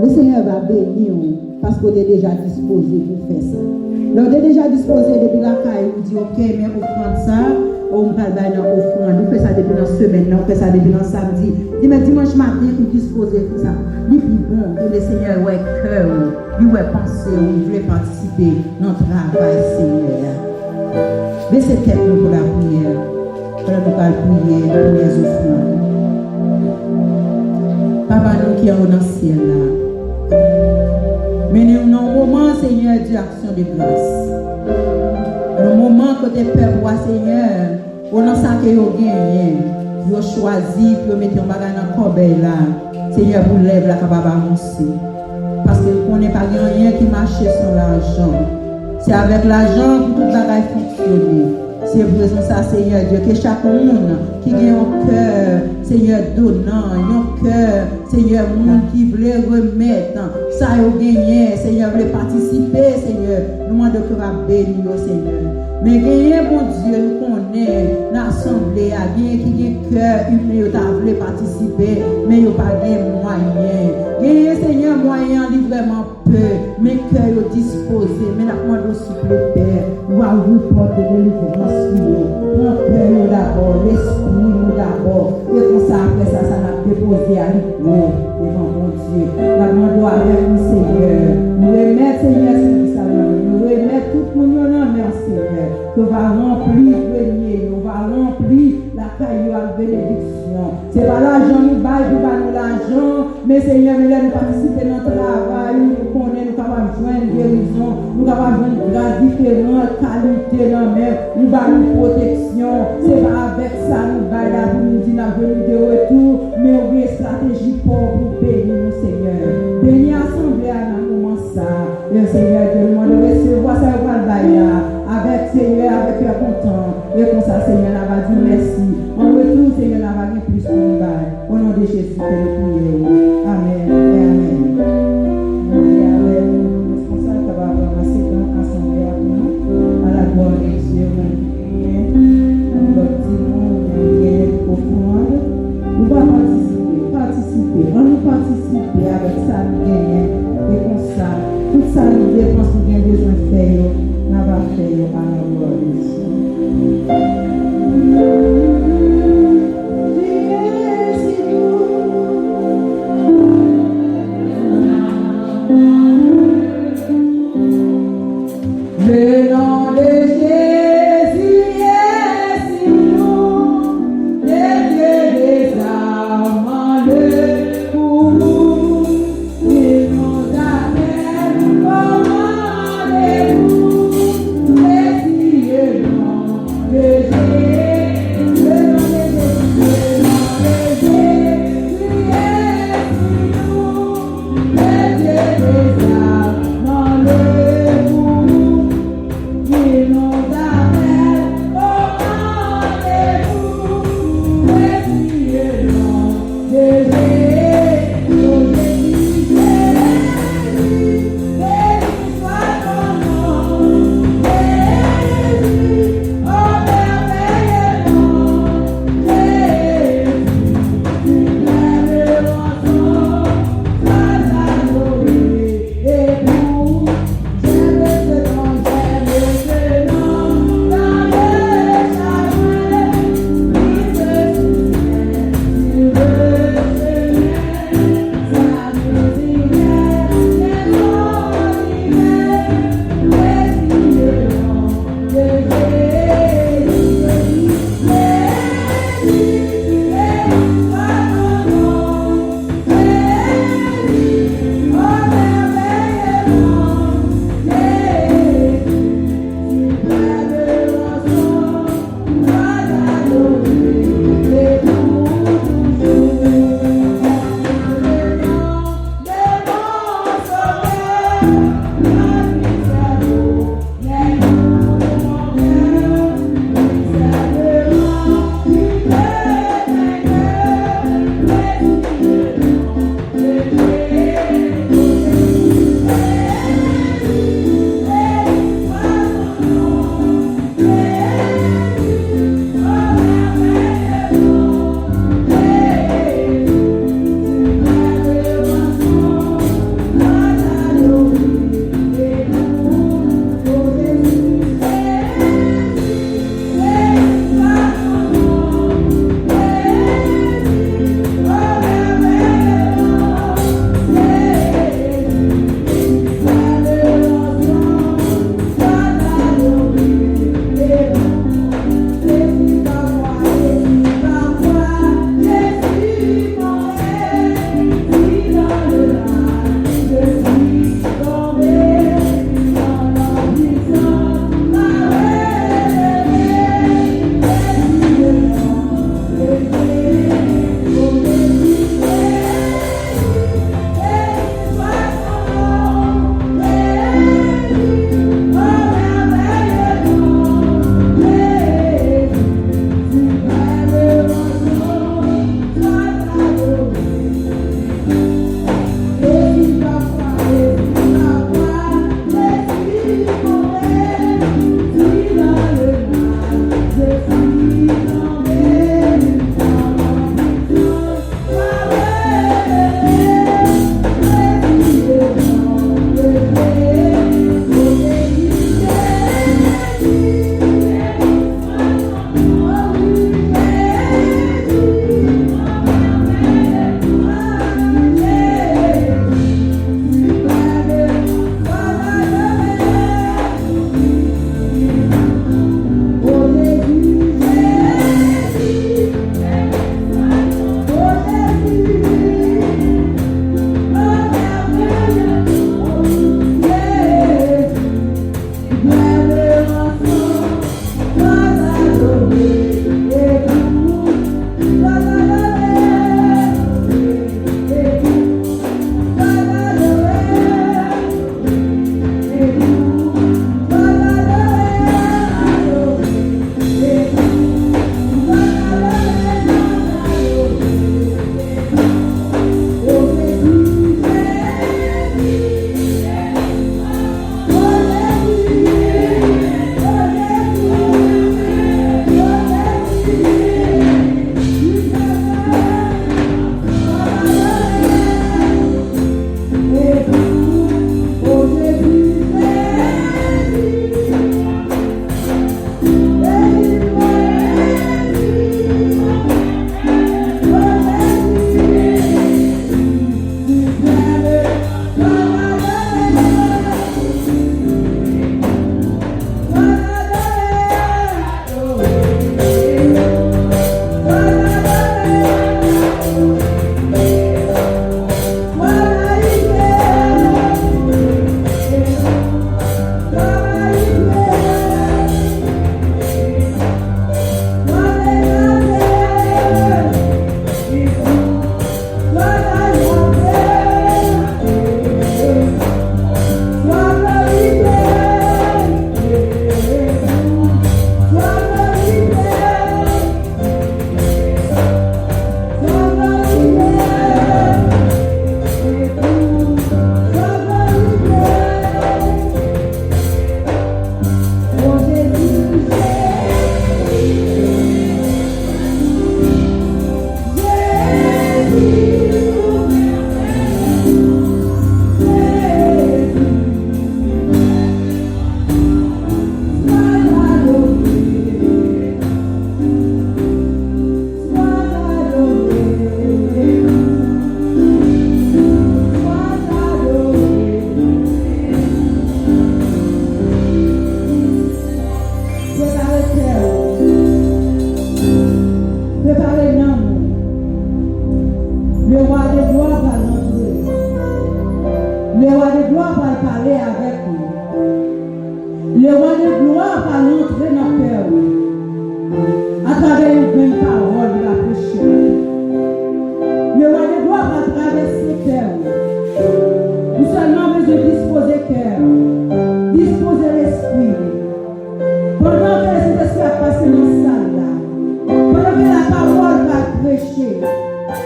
Le Seigneur va bénir parce qu'on est déjà disposé pour faire ça. Donc, on est déjà disposé depuis la caille, on dit ok, mais on prend ça, on va dans l'offrande, on fait ça depuis la semaine, on fait ça depuis le samedi. Mais dimanche matin, on disposer pour ça. Il dit bon, que le Seigneur ouais cœur, il ouais penser, il veut participer dans le travail, Seigneur. Mais c'est tête pour la prière. Pour nous prier pour les offrandes. Papa, nous qui sommes dans le ciel là. Mais nous avons un moment, Seigneur, d'action de grâce. Un moment que tes pères voient, Seigneur, on a ça que vous gagnez. Vous choisi pour mettre un bagage dans le corbeille là. Seigneur, vous lève la capable d'avancer. Parce que vous ne connaissez pas rien qui marche sans l'argent. C'est avec l'argent que tout le bagage fonctionne. C'est pour ça, Seigneur Dieu, que chaque monde qui a un cœur, Seigneur, donnant, un cœur, Seigneur, monde qui veut remettre, ça a gagné, Seigneur, veut participer, Seigneur, nous demandons que va bénir, Seigneur. Mais gagner, bon Dieu, nous connaît, l'assemblée, qui a un cœur humain, qui veut participer, mais il n'y a pas de moyens. Gagner, Seigneur, moyen, vraiment peu, mais cœur disposé, mais la demande aussi le Père, va vous porter de délivrance. Mon cœur d'abord, l'esprit d'abord, et comme ça, après ça, ça l'a déposé à l'eau devant mon Dieu. La demande avec nous, Seigneur. Nous remettons, Seigneur, ce salon. Nous remettons tout le monde en mer, Seigneur. Que va remplir le grenier, nous va remplir la caillou à bénédiction. C'est pas l'argent, nous baillons pour nous l'argent, mais Seigneur, nous allons participer dans notre travail, nous connaissons, nous capables de joindre guérison, nous capables de joindre grâce différentes, qualités dans la mer, nous baillons protection. C'est pas avec ça, nous baillons, nous disons, nous venons de retour, mais on a une stratégie pour bénir nous, Seigneur. Bénir l'assemblée à un moment ça. Et Seigneur, je demande de recevoir ça au Valbaya. Avec Seigneur, avec cœur content. Et comme ça, Seigneur, on va dire merci. En retour, Seigneur, on va dire plus pour nous. Au nom de Jésus, que nous prions. Amen. Amen. Nous prions avec le responsable qui va ramasser dans l'assemblée à nous. À la gloire de Dieu, nous nous allons participer. On nous participer avec ça, nous gagnons. Et comme ça, tout ça, nous dépensons, nous avons besoin de faire. N'a pas fait à la gloire de Dieu. Le nom de Jésus est si lourd, des dieux des âmes le pour nous, il nous appelle comme rendez-vous. parler avec nous. Le roi de gloire va entrer dans le cœur. À travers une même parole, il va prêcher. Le roi de gloire va traverser le cœur. Nous seulement besoin de disposer le cœur, disposer l'esprit. Pendant que les esprits a passé dans la salle, pendant que la parole va prêcher,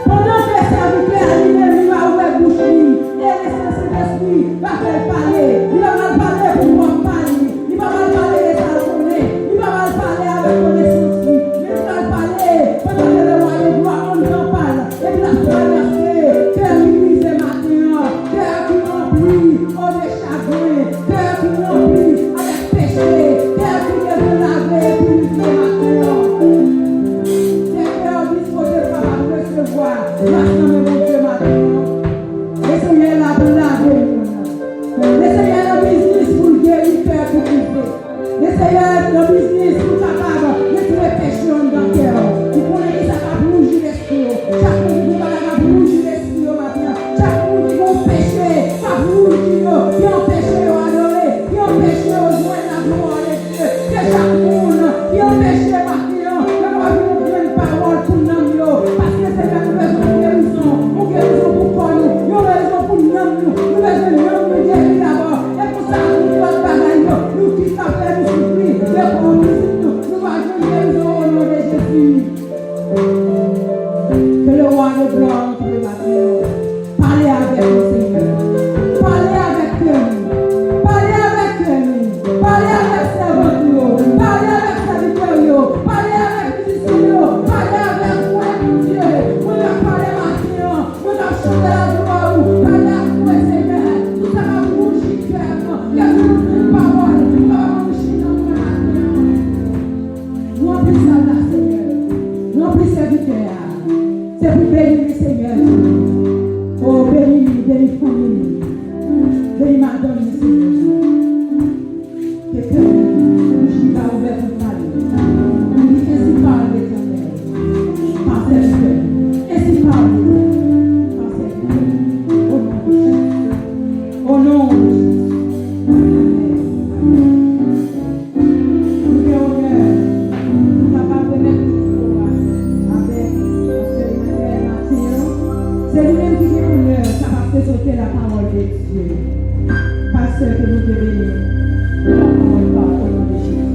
pendant que les serviteurs lui-même va ouvrir bouche, et les Saint-Esprit va faire parler. Il va mal parler pour pouvoir parler. Il va mal parler les salonnés. Il va mal parler avec connaissance. Mais il va parler pendant que le roi de gloire on en parle. Et il a traversé, cœur qui brise matin, cœur qui remplit de chagrin, cœur qui remplit avec péché, cœur qui veut laver et purifier matin. C'est cœur disposé pour recevoir la semaine de Dieu matin. Le Seigneur l'a lavé. Le Seigneur a le business pour guérir le cœur pour brisé. Le Seigneur a le business pour capable de tous les péchés dans le cœur. Il connaît que ça va bouger l'esprit. Chaque monde qui va bouger l'esprit au matin. Chaque monde qui va pécher, va bouger. Qui ont péché au adorer. Qui ont péché au joindre la gloire de Dieu. Que chaque monde qui ont péché matin, que va venir une parole pour nous. Parce que le Seigneur nous besoin de guérison. Pour guérison pour quoi nous. Nous besoin pour nous. Nous besoin de nous guérir d'abord. Et pour ça, nous devons bagaille. Nous qui savons faire nous souffrir. Mais pour nous, nous allons guérison au nom de Jésus. Que le roi de gloire entre les matins. Parlez avec le Seigneur. Parlez avec eux. Parlez avec eux. Parlez avec servants. Parlez avec serviteurs. Parlez avec musiciens. Parlez avec moi, Dieu. Vous ne parlez matin. Vous ne chantez la gloire. Parlez avec moi, Seigneur. Tout ça va bouger le cœur. Il y a toujours une parole. Il va bouger dans le matin. Nous remplissons ça, Seigneur. Nous remplissons serviteurs. C'est pour bénir le Seigneur. Oh, bénis, bénis famille. Bénis madame, le Seigneur. Que cœur, bouche qui va ouvert pour parler. Ainsi parle l'Éternel. Par cette cœur. Ainsi parle l'Éternel. Par cette cœur. Au nom de Jésus. Nous te honneur. Nous capables de mettre avec Emmanuel Mathieu. C'est lui-même qui est honneur, capable de sauter la parole de Dieu. Pasteur que nous devons la parole par au nom de Jésus.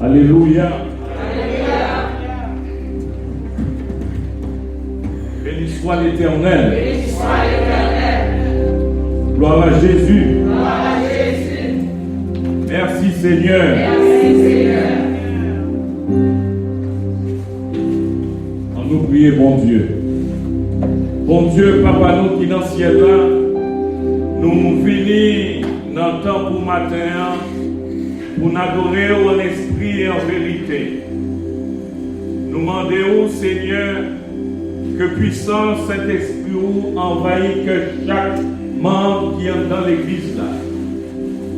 Alléluia. Béni soit l'Éternel. Gloire à Jésus. Merci Seigneur. On nous prie, bon Dieu. Bon Dieu, Papa, nous qui dans le ciel là, nous venons dans le temps pour matin pour nous adorer en esprit et en vérité. Nous demandons, Seigneur, que puissance Saint-Esprit envahisse que chaque membre qui est dans l'église là.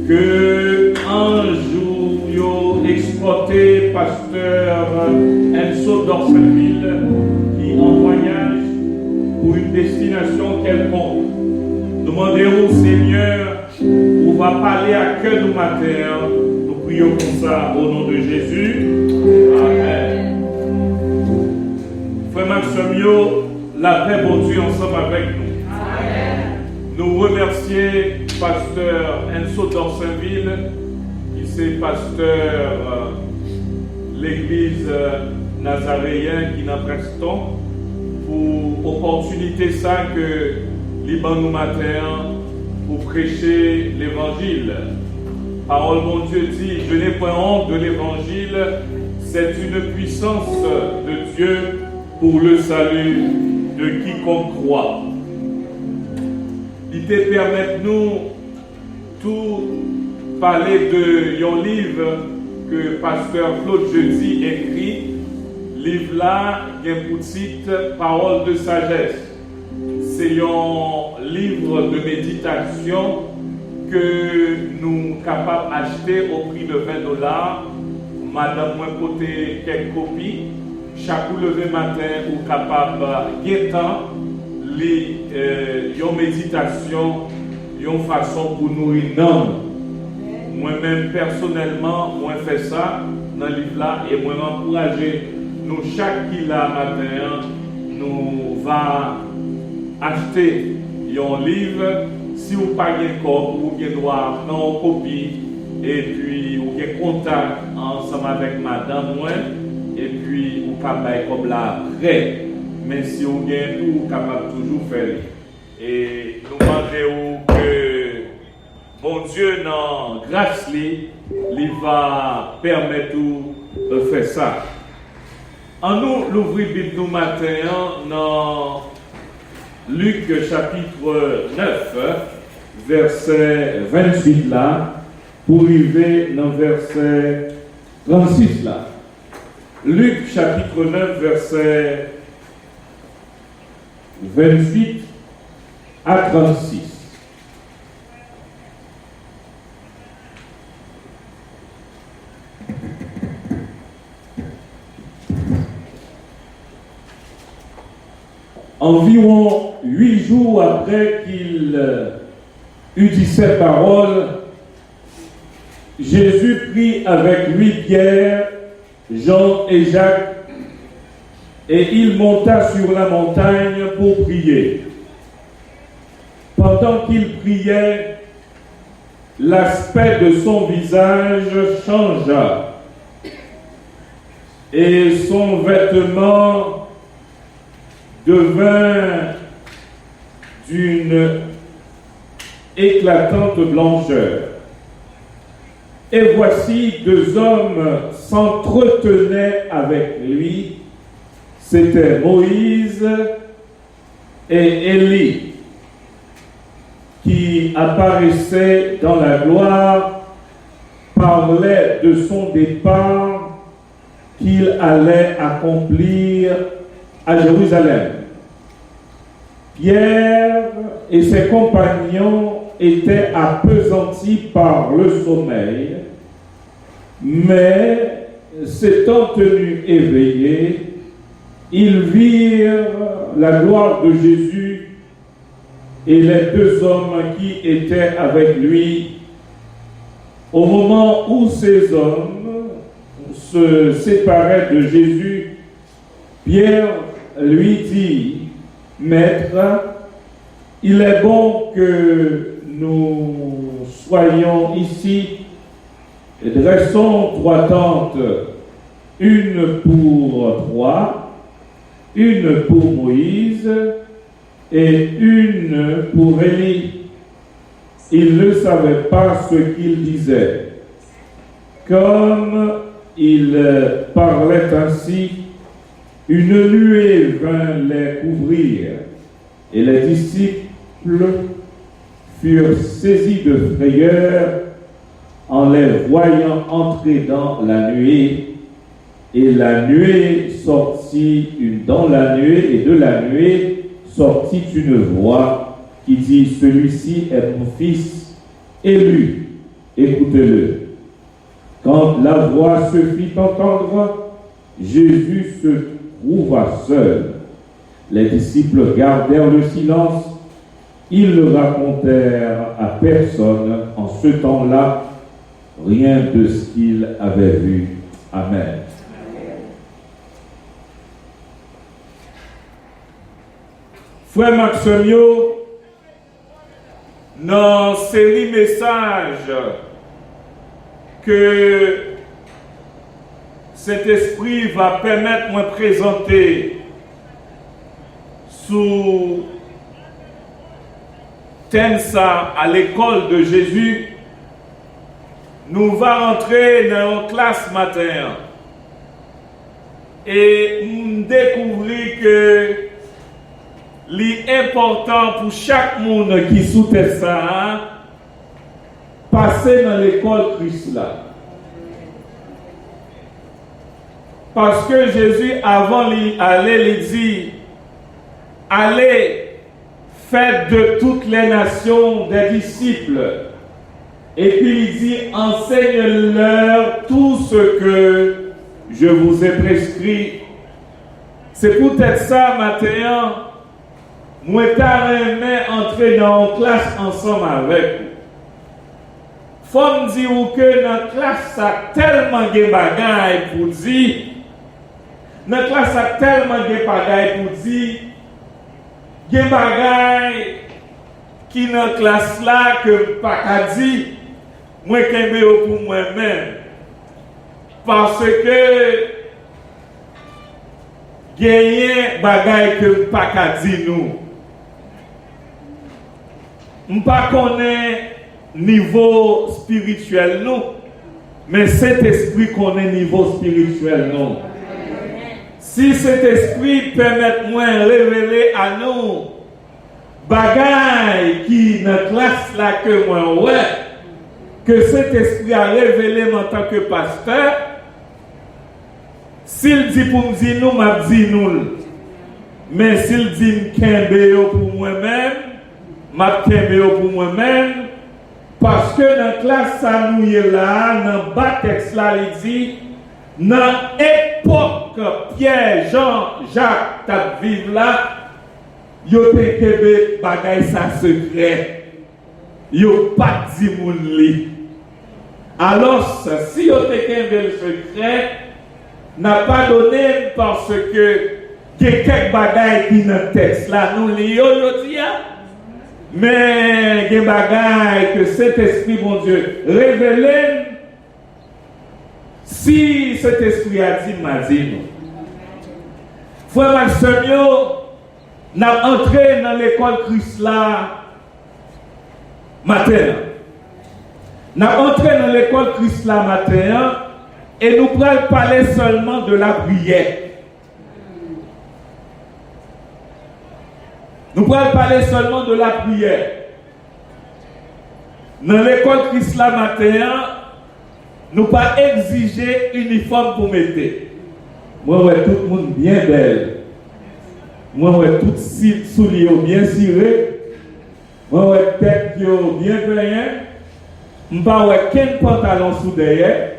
Que un jour, exporté pasteur Enzo d'Orsenville qui en voyage pour une destination quelconque. Nous demandons, Seigneur, on va parler à cœur du matin. Nous prions comme ça au nom de Jésus. Amen. Frère Maximio, la paix, bon Dieu, ensemble avec nous. Amen. Nous remercions pasteur Enzo d'Orsenville, qui c'est pasteur l'église nazaréenne qui n'a Preston, pour l'opportunité ça que Liban nous matin pour prêcher l'évangile. Parole mon Dieu dit, je n'ai point honte de l'évangile, c'est une puissance de Dieu pour le salut de quiconque croit. Il te permet nous tout parler de un livre que pasteur Claude Jeudi écrit, livre là, il y a pour titre Parole de sagesse. C'est un livre de méditation que nous sommes capables d'acheter au prix de $20. Madame, moi, côté quelques copies. Chaque lever matin, ou capable de temps, une méditation, une façon pour nourrir l'homme. Moi-même, personnellement, moi, fais ça dans le livre là et moi, m'encourager. Nous, chaque qui là matin, nous va acheter un livre. Si vous n'avez pas de copie, vous avez droit à une copie. Et puis, vous avez contact ensemble avec madame, moi. Et puis, vous pouvez comme là après. Mais si vous avez tout, vous pouvez toujours faire. Et nous demandons que bon Dieu, dans grâce, il va permettre de faire ça. En nous, l'ouvrir Bible nous matin dans Luc chapitre 9, verset 28 là, pour arriver dans verset 36 là. Luc chapitre 9, verset 28 à 36. Environ 8 jours après qu'il eut dit ces paroles, Jésus prit avec lui Pierre, Jean et Jacques, et il monta sur la montagne pour prier. Pendant qu'il priait, l'aspect de son visage changea, et son vêtement devint d'une éclatante blancheur. Et voici 2 hommes s'entretenaient avec lui. C'était Moïse et Élie qui apparaissaient dans la gloire, parlaient de son départ qu'il allait accomplir à Jérusalem. Pierre et ses compagnons étaient appesantis par le sommeil, mais s'étant tenus éveillés, ils virent la gloire de Jésus et les 2 hommes qui étaient avec lui. Au moment où ces hommes se séparaient de Jésus, Pierre lui dit: Maître, il est bon que nous soyons ici et dressons 3 tentes, une pour toi, une pour Moïse et une pour Élie. Il ne savait pas ce qu'il disait. Comme il parlait ainsi, une nuée vint les couvrir, et les disciples furent saisis de frayeur en les voyant entrer dans la nuée. Et la nuée sortit, dans la nuée, et de la nuée sortit une voix qui dit: Celui-ci est mon fils élu, écoutez-le. Quand la voix se fit entendre, Jésus se trouva seul. Les disciples gardèrent le silence. Ils ne racontèrent à personne en ce temps-là rien de ce qu'ils avaient vu. Amen. Frère Maximio, dans série message que cet esprit va permettre de me présenter sous thème ça à l'école de Jésus, nous va rentrer dans une classe matin et nous découvrir que l'important pour chaque monde qui soutient ça, passer dans l'école Christ là. Parce que Jésus, avant d'aller, il dit, allez, faites de toutes les nations des disciples. Et puis il dit, enseigne-leur tout ce que je vous ai prescrit. C'est peut-être ça, matin, moi, t'aimerais entrer dans une classe ensemble avec vous. Faut me dire que dans la classe, ça a tellement de bagailles pour dire. Dans la classe, ça a tellement de bagailles pour dire. Des bagailles qui dans la classe là, que pas qu'à dire, moi, qu'aimé pour moi-même. Parce que, gagner bagaille que pas qu'à dire nous. On pas connaît niveau spirituel nous, mais cet esprit connaît niveau spirituel nous. Si cet esprit permet moi révéler à nous bagaille qui dans la classe là que moi ouais, que cet esprit a révélé en tant que pasteur, s'il dit pour me dire nous, m'a dit nous. Mais s'il dit m'kembe pour moi-même, m'a kembe pour moi-même, parce que dans la classe ça nous est là, dans le bas texte là, il dit, dans l'époque Pierre, Jean, Jacques, t'a vivre là, yo te kembe bagay ça secret. Yo pas dit moun li. Alors, si yo te kembe le secret, n'a pas donné parce que il y a quelques bagailles qui dans le texte là, nous lions aujourd'hui, mais il y a des bagailles que cet esprit, mon Dieu, révélé. Si cet esprit a dit, m'a dit, frère Maximio, n'a entré dans l'école Christ là, matin. N'a entré dans l'école Christ là, matin. Et nous pourrons parler seulement de la prière. Nous pourrons parler seulement de la prière. Dans l'école Christ la matin, nous pas exiger uniforme pour mettre. Moi, ouais, tout le monde bien belle. Moi, ouais, tout souliers bien cirés. Moi, ouais, tête bien payée. Moi, ouais, quel pantalon sous derrière.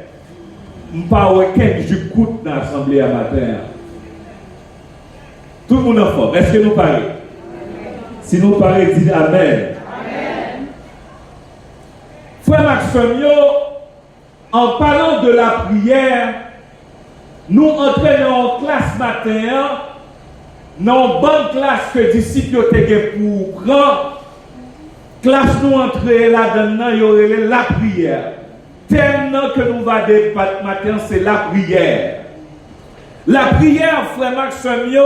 Je ne sais pas quel j'écoute dans l'assemblée à matin. Tout le monde en forme. Est-ce que nous parlons? Si nous parlons, dites Amen. Amen. Frère Maximio, en parlant de la prière, nous entrons dans une classe matin, dans une bonne classe que disciples ont pour prendre. Classe nous entrons là-dedans, il y aurait la prière. Thème que nous va débattre matin, c'est la prière. La prière, frère Maximio,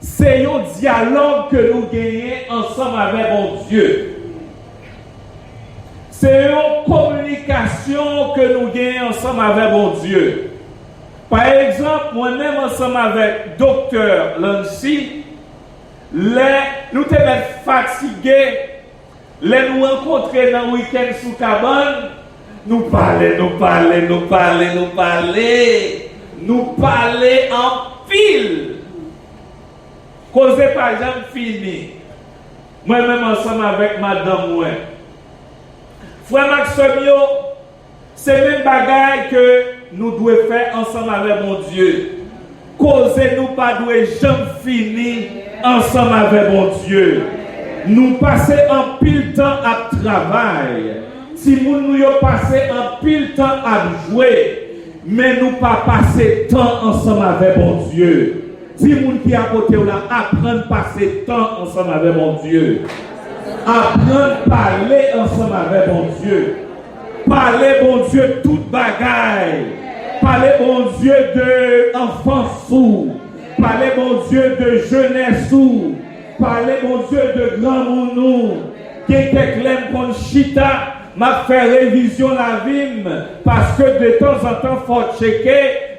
c'est un dialogue que nous gagnons ensemble avec mon Dieu. C'est une communication que nous gagnons ensemble avec mon Dieu. Par exemple, moi-même ensemble avec Docteur Lancy, nous sommes fatigués, nous rencontrer dans le week-end sous cabane. Nous parler en pile. Causez par exemple fini. Moi-même ensemble avec madame moi. Frère Maximio, c'est même bagaille que nous devons faire ensemble avec mon Dieu. Causez nous pas doué jamais fini ensemble avec mon Dieu. Nous passer en pile temps à travail. Si nous passons un pile temps à jouer, mais nous pas passer temps ensemble avec mon Dieu. Si nous qui à côté là, apprendre à passer temps ensemble avec mon Dieu. Apprendre à parler ensemble avec mon Dieu. Parler, mon Dieu, toute bagaille. Parler, mon Dieu, de enfants sourds. Parler, mon Dieu, de jeunesse sourds. Parler, mon Dieu, de grand mounou. Qui est clair pour chita. M'a fait révision la vie parce que de temps en temps faut checker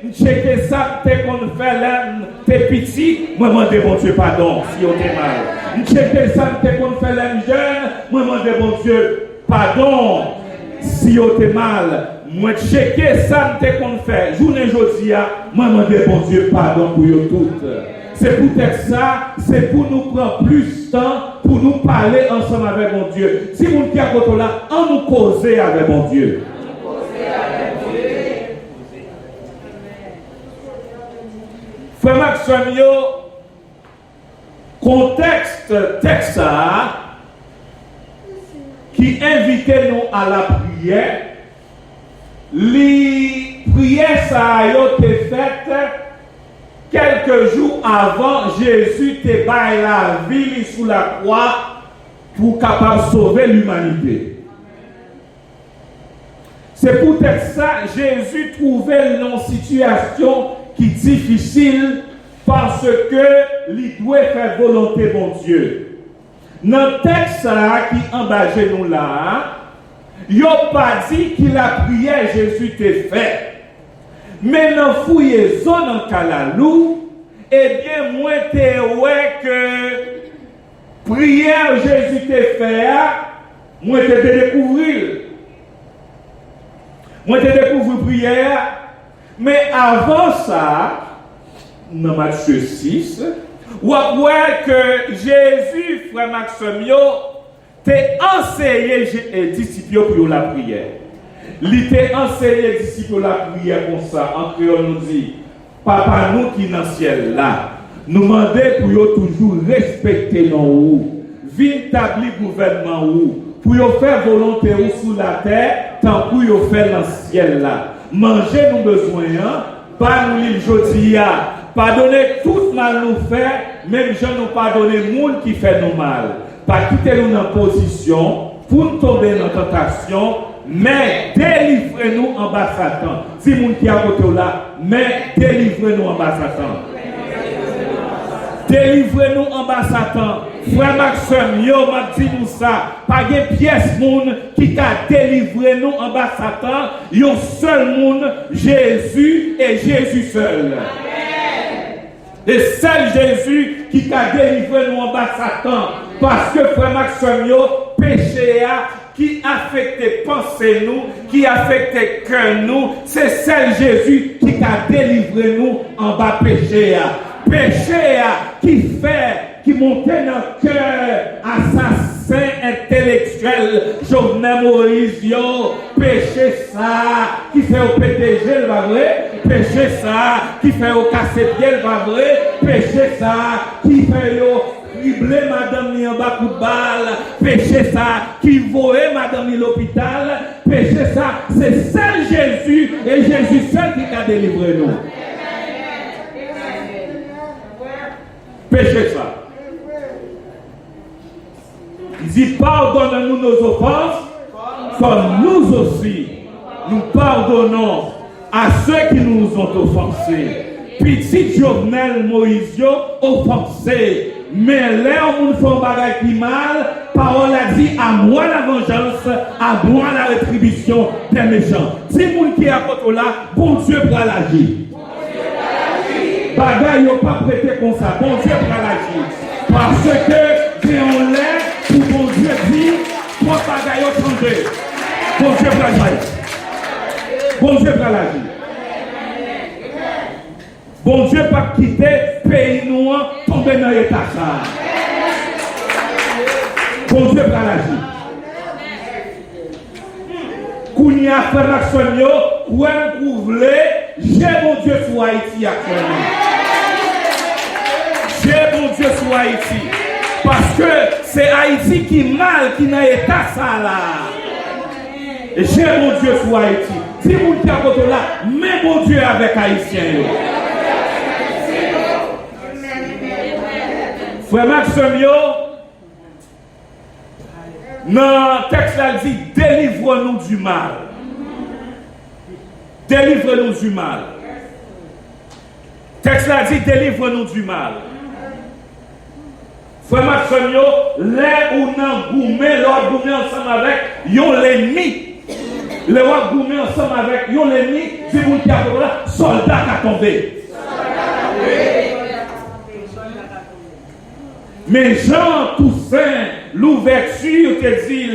ça t'es qu'on fait là t'es petit moi demande bon Dieu pardon si on est mal checker ça t'es qu'on fait là jeune moi demande bon Dieu pardon si on est mal moi checker ça me qu'on fait. Journée aujourd'hui, moi demander bon Dieu pardon pour eux toutes. C'est peut-être ça, c'est pour nous prendre plus de temps pour nous parler ensemble avec mon Dieu. Si vous qui à côté là, on nous causer avec mon Dieu. Frère Maxime, contexte texte ça qui invitait nous à la prière. Les prières ça a été faites quelques jours avant Jésus te baille la vie sous la croix pour capable sauver l'humanité. C'est peut-être ça Jésus trouvait une situation qui est difficile parce que il doit faire volonté mon Dieu. Dans le texte qui embâche nous là, il n'a pas dit qu'il a prié Jésus te fait. Mais dans fouiller zone en Kalalou, eh bien, moi, te ouais que prière Jésus te fait, moi, te découvrir. Moi, te découvrir prière. Mais avant ça, dans Matthieu 6, on voit que Jésus, frère Maxime, t'a enseigné les disciples pour la prière. Il t'a enseigné les disciples la prière comme ça. En créole nous dit, Papa nous qui dans le ciel là, nous demandons pour toujours respecter nous, établir le gouvernement pour faire volonté sous la terre, tant pour faire dans le ciel là. Manger nos besoins, pas nous l'île jodia, pardonner tout mal nous faire, même gens nous pardonner le monde qui fait nous mal. Pas quitter nous dans position pour nous tomber dans la tentation, mais délivrez-nous en bas Satan. Si vous qui a côté là, mais délivrez-nous en bas Satan. Délivrez-nous en bas Satan. Frère Maxime, yo m'a dit nous ça. Pas de pièce monde qui a délivré nous en bas Satan. Yon seul monde, Jésus et Jésus seul. Et seul Jésus qui a délivré nous en bas Satan. Parce que frère Maxime, yo, péché qui affectait pensée nous, qui affectait cœur nous, c'est seul Jésus qui a délivré nous en bas péché. Péché qui fait, qui montait dans le cœur assassin intellectuel, Jovenel Moïse, péché ça, qui fait au PTG, le pas vrai, péché ça, qui fait au casser-pied, le pas vrai, péché ça, qui fait au dribler madame ni en bas coup de balle, péché ça, qui voait madame ni l'hôpital, péché ça, c'est seul Jésus et Jésus seul qui a délivré nous. Péché ça. Il dit pardonne-nous nos offenses, comme nous aussi nous pardonnons à ceux qui nous ont offensés. Petit Jovenel Moïse offensé, mais là on nous fait un bagage qui mal. Parole a dit à moi la vengeance, à moi la rétribution des méchants. Si vous qui est à côté là, bon Dieu va l'agir. Bagaille n'a pas prêté comme ça. Bon Dieu va l'agir. Parce que c'est en l'air où bon Dieu dit, trois bagailles ont changé. Bon Dieu va l'agir. Bon Dieu va l'agir. Bon Dieu pas quitter pays noir, tomber dans l'état ça. Bon Dieu va l'agir. Kounia fait l'action, ou un couvre, j'ai mon Dieu sur Haïti actuellement. J'ai mon Dieu sur Haïti. Parce que c'est Haïti qui mal, qui n'a état ça là. Et j'ai mon Dieu sur Haïti. Si vous êtes à côté là, mais mon Dieu avec Haïtien. Frère Maxime, dans le texte là, il dit délivre-nous du mal. Délivre-nous du mal. Le texte là dit délivre-nous du mal. Frère Maxime, là où nous goumé, l'autre goumé ensemble avec l'ennemi. Le goumé ensemble avec l'ennemi, si vous dites là, soldat qui a tombé. Mais Jean Toussaint, l'ouverture te dit,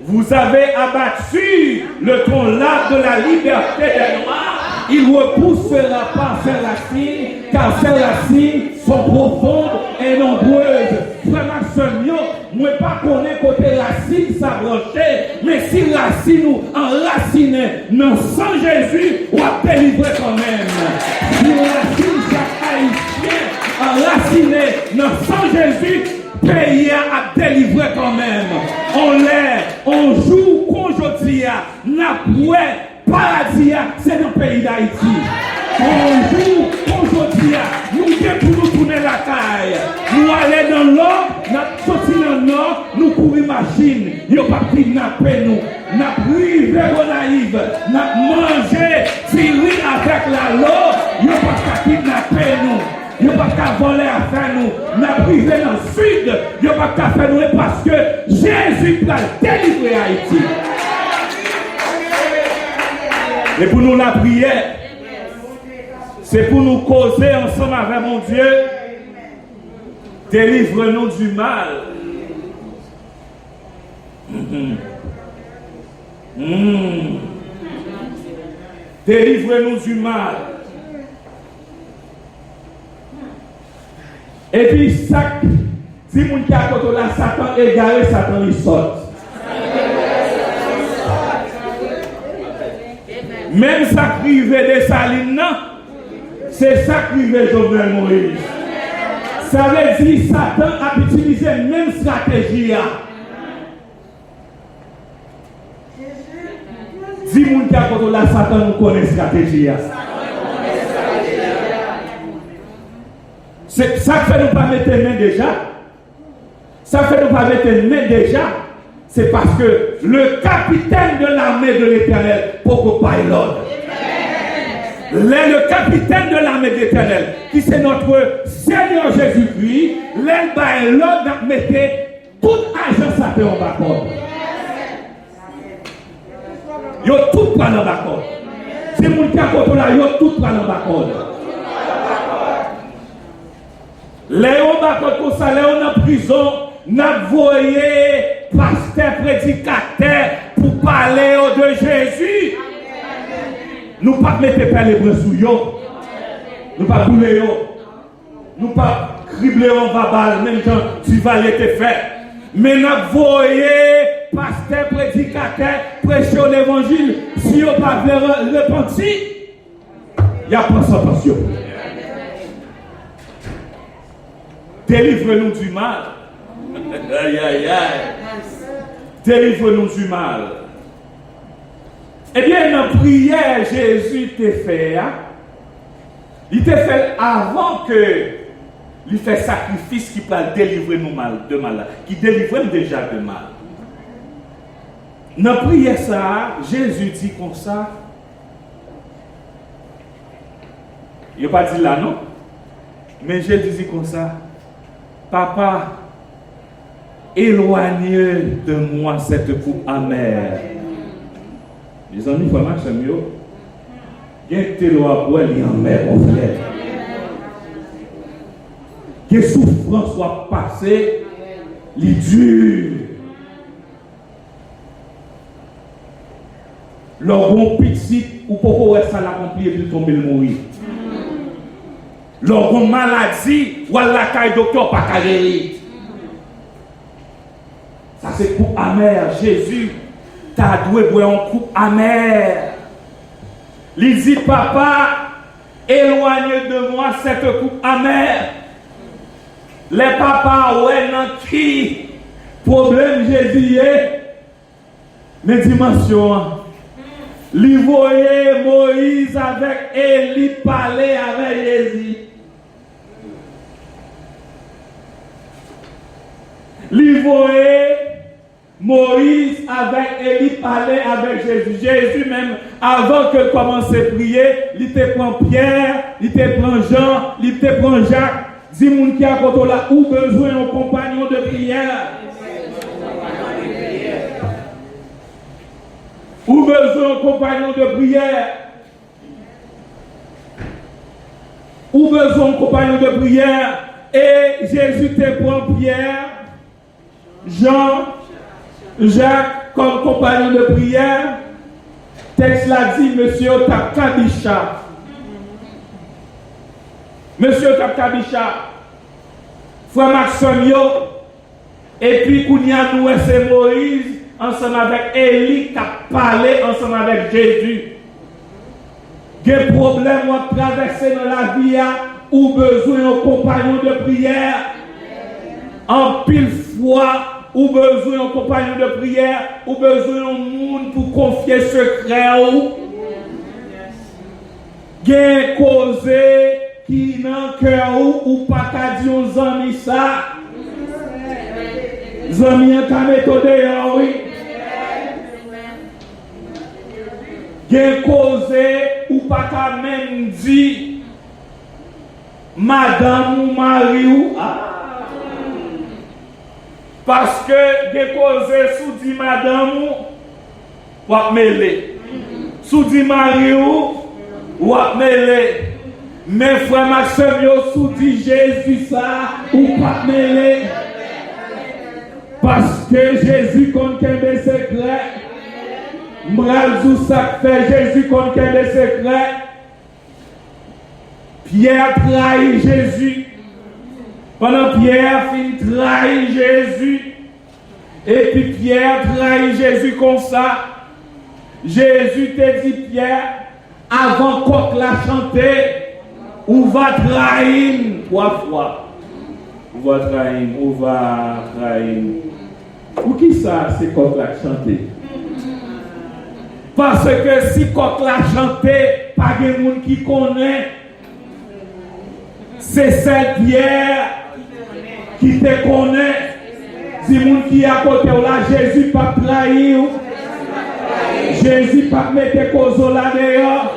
Vous avez abattu le tronc large de la liberté des Noirs. Il repoussera pas ses racines, car ses racines sont profondes et nombreuses. Frère Maxime, moi pas connaître côté racine ça branché, mais si racine nous enraciné dans sang Jésus, on va délivrer quand même. Si racine chaque haïtien enraciné dans sang Jésus, pays a délivré quand même. On l'air, on joue qu'aujourd'hui, n'a pas paradis, c'est dans le pays d'Haïti. On joue aujourd'hui, nous sommes pour nous tourner la caille. Nous allons dans l'or, nous sortir dans le nord, nous courir machine. Nous ne pas kidnapper nous. Nous privé aux naïves. Nous manger, tirer avec la loi. Nous ne pas kidnapper nous. Nous ne pas voler à faire nous. Nous privé dans le sud. Nous ne pas faire nous parce que Jésus va délivrer Haïti. Et pour nous la prière, c'est pour nous causer ensemble avec mon Dieu. Délivre-nous du mal. Délivre-nous du mal. Et puis, ça, si mon qui a côté là, Satan égaré, Satan il sort. Même ça privé de Saline, c'est ça privé Jovenel Moïse. Ça veut dire que Satan a utilisé la même stratégie. Si mon qui a côté là, Satan nous connaît la stratégie. C'est ça fait nous pas mettre les mains déjà. Ça fait nous pas mettre les mains déjà. C'est parce que le capitaine de l'armée de l'Éternel, pour pas l'ordre. Le capitaine de l'armée de l'Éternel, qui c'est notre Seigneur Jésus-Christ, l'ordre de mettre toute agence à faire en bas. Yo tout prend en bas. C'est mon qui a côté là, yo tout prend en bas. Léon Bacot comme ça, Léon en prison, n'a voyé pasteur prédicateur pour parler de Jésus. Nous pas mettre pas les bras sous yo. Nous pas bouler yo. Nous pas cribler en babal, même quand tu vas l'été fait. Mais n'a voyé pasteur prédicateur prêcher l'évangile, si on pas repentir, il y a pas sans passion. Délivre-nous du mal. Aïe, aïe, aïe. Délivre-nous du mal. Eh bien, dans la prière, Jésus t'a fait. Il t'a fait avant que il fait sacrifice qui peut délivrer nous de mal. Qui délivre déjà de mal. Dans la prière, ça, Jésus dit comme ça. Il n'a pas dit là, non? Mais Jésus dit comme ça. Papa, éloigne de moi cette coupe amère. Les amis, vraiment, c'est mieux. Bien que tu l'as boire, il y a mer, mon frère. Que souffrance soit passée, il dure. L'orgon petit, ou pourquoi ça l'accomplit et puis tomber le mourir. L'orgon maladie, ou la caille docteur pas guérir. Ça c'est coupe amère. Jésus t'a doué boire une coupe amère. Il dit papa, éloigne de moi cette coupe amère. Les papas, ouais, non, qui problème Jésus est, les dimensions. Li voyait Moïse avec Élie parler avec Jésus. Li voyait Moïse avec Élie parler avec Jésus. Jésus même, avant que commence à prier, il te prend Pierre, il te prend Jean, il te prend Jacques. Dis moun qui a côté là ou besoin d'un compagnon de prière. Ou besoin d'un compagnon de prière. Ou besoin d'un compagnon de prière. Et Jésus te prend Pierre, Jean, Jacques, comme compagnon de prière, texte l'a dit, Monsieur Takabisha. Monsieur Takabisha, frère Maxime, et puis Kounia nous c'est Moïse, ensemble avec Élie, qui a parlé ensemble avec Jésus. Des problèmes ont traversé dans la vie, ou besoin d'un compagnon de prière, en pile fois, ou besoin d'un compagnon de prière, ou besoin d'un monde pour confier secret ou. Gen causé qui dans cœur ou pas qu'à dire aux amis ça. Amis en méthode oui. Gen causé ou pas qu'à même dire madame ou mari ou parce que gen causé sous dit madame ou mêlé. Sous dit mari ou mêlé. Mais frère Maxime yo sous dit Jésus ça ou pas mêlé. Parce que Jésus contient des secrets. M'ral zou ça fait Jésus contient des secrets. Pierre trahit Jésus. Pendant Pierre fin trahit Jésus. Et puis Pierre trahit Jésus comme ça. Jésus te dit Pierre, avant qu'on la chanter, ou va trahir 3 fois. Ou va trahir, ou va trahir. Pour qui ça, c'est qu'on la chanter? Parce que si qu'on la chanter, pas de monde qui connaît, c'est cette Pierre qui te connaît. Si monde qui est à côté là, Jésus pas trahir. Jésus pas mettre cause là dehors.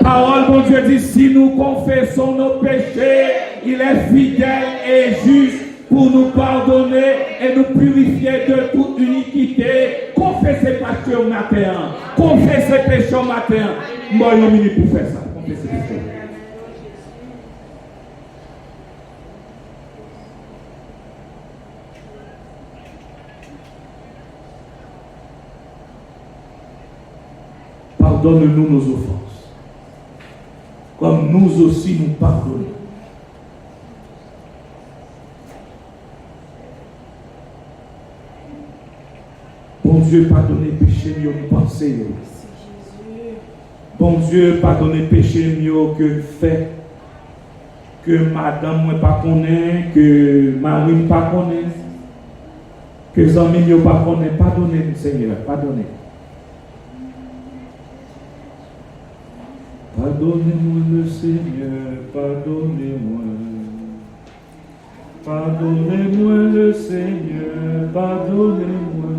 Parole mon Dieu dit si nous confessons nos péchés, il est fidèle et juste pour nous pardonner et nous purifier de toute iniquité. Confessez pasteur matin. Confessez péché matin. Moi une minute pour faire ça. Confessez péché. Pardonne-nous nos offenses, comme nous aussi nous pardonnons. Bon Dieu, pardonnez péché mieux que pensez. Bon Dieu, pardonnez péché mieux que fait. Que madame ne pas connaît, que Marie ne pas connaît, que les amis ne pas connaît. Pardonnez, Seigneur, pardonnez. Pardonnez-moi le Seigneur, pardonnez-moi. Pardonnez-moi le Seigneur, pardonnez-moi.